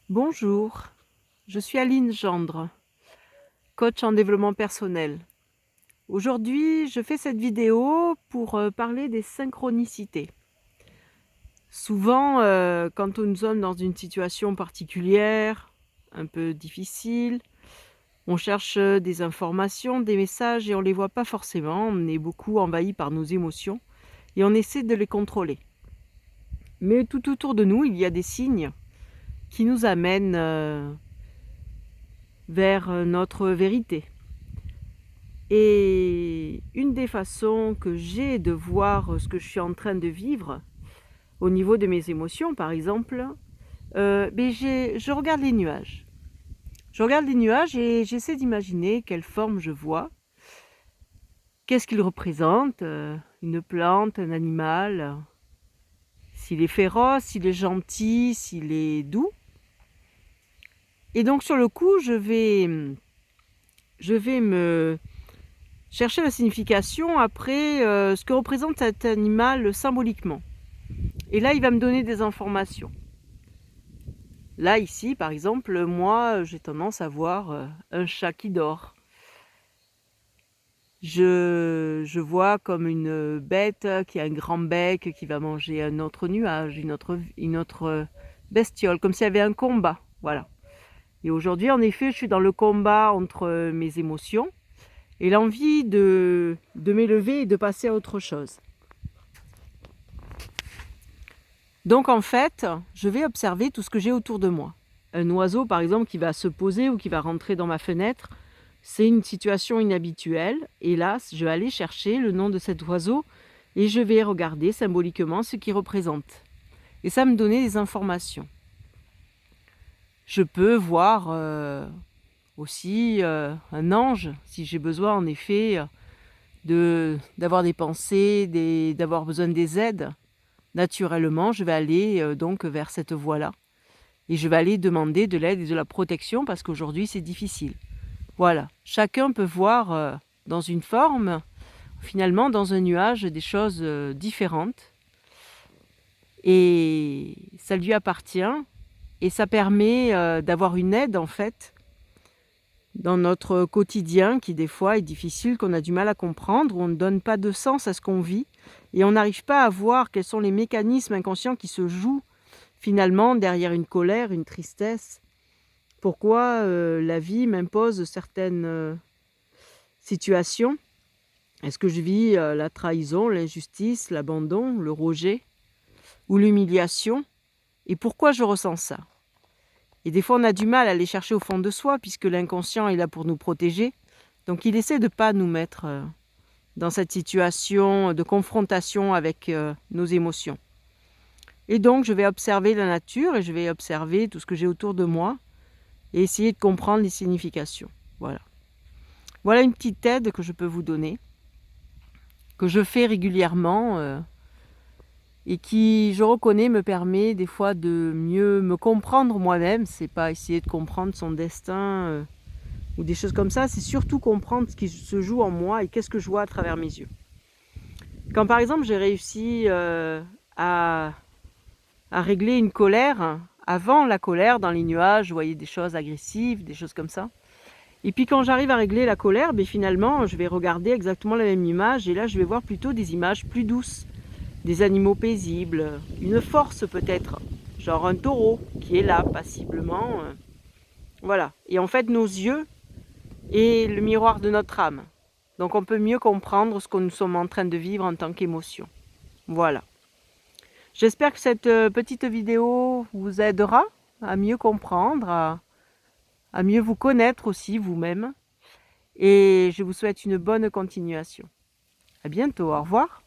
Bonjour, je suis Aline Gendre, coach en développement personnel. Aujourd'hui, je fais cette vidéo pour parler des synchronicités. Souvent, quand nous sommes dans une situation particulière, un peu difficile, on cherche des informations, des messages et on ne les voit pas forcément. On est beaucoup envahi par nos émotions et on essaie de les contrôler. Mais tout autour de nous, il y a des signes qui nous amènent vers notre vérité. Et une des façons que j'ai de voir ce que je suis en train de vivre, au niveau de mes émotions par exemple, je regarde les nuages. Je regarde les nuages et j'essaie d'imaginer quelle forme je vois, qu'est-ce qu'ils représentent, une plante, un animal, s'il est féroce, s'il est gentil, s'il est doux. Et donc sur le coup, je vais me chercher la signification après ce que représente cet animal symboliquement. Et là, il va me donner des informations. Là, ici, par exemple, moi, j'ai tendance à voir un chat qui dort. Je vois comme une bête qui a un grand bec, qui va manger un autre nuage, une autre bestiole, comme s'il y avait un combat. Voilà. Et aujourd'hui, en effet, je suis dans le combat entre mes émotions et l'envie de m'élever et de passer à autre chose. Donc en fait, je vais observer tout ce que j'ai autour de moi. Un oiseau, par exemple, qui va se poser ou qui va rentrer dans ma fenêtre, c'est une situation inhabituelle. Et là, je vais aller chercher le nom de cet oiseau et je vais regarder symboliquement ce qu'il représente. Et ça me donner des informations. Je peux voir aussi un ange, si j'ai besoin en effet d'avoir des pensées, d'avoir besoin des aides. Naturellement, je vais aller donc vers cette voie-là. Et je vais aller demander de l'aide et de la protection parce qu'aujourd'hui, c'est difficile. Voilà, chacun peut voir dans une forme, finalement dans un nuage, des choses différentes. Et ça lui appartient. Et ça permet d'avoir une aide, en fait, dans notre quotidien qui, des fois, est difficile, qu'on a du mal à comprendre, où on ne donne pas de sens à ce qu'on vit. Et on n'arrive pas à voir quels sont les mécanismes inconscients qui se jouent finalement derrière une colère, une tristesse. Pourquoi la vie m'impose certaines situations? Est-ce que je vis la trahison, l'injustice, l'abandon, le rejet ou l'humiliation? Et pourquoi je ressens ça? Et des fois on a du mal à aller chercher au fond de soi puisque l'inconscient est là pour nous protéger. Donc il essaie de ne pas nous mettre dans cette situation de confrontation avec nos émotions. Et donc, je vais observer la nature et je vais observer tout ce que j'ai autour de moi et essayer de comprendre les significations. Voilà. Voilà une petite aide que je peux vous donner, que je fais régulièrement et qui, je reconnais, me permet des fois de mieux me comprendre moi-même. C'est pas essayer de comprendre son destin ou des choses comme ça, c'est surtout comprendre ce qui se joue en moi et qu'est-ce que je vois à travers mes yeux. Quand par exemple j'ai réussi à régler une colère. Avant la colère, dans les nuages, je voyais des choses agressives, des choses comme ça. Et puis quand j'arrive à régler la colère, finalement, je vais regarder exactement la même image et là, je vais voir plutôt des images plus douces, des animaux paisibles, une force peut-être, genre un taureau qui est là passiblement. Voilà. Et en fait, nos yeux est le miroir de notre âme. Donc on peut mieux comprendre ce que nous sommes en train de vivre en tant qu'émotion. Voilà. J'espère que cette petite vidéo vous aidera à mieux comprendre, à mieux vous connaître aussi vous-même. Et je vous souhaite une bonne continuation. À bientôt, au revoir.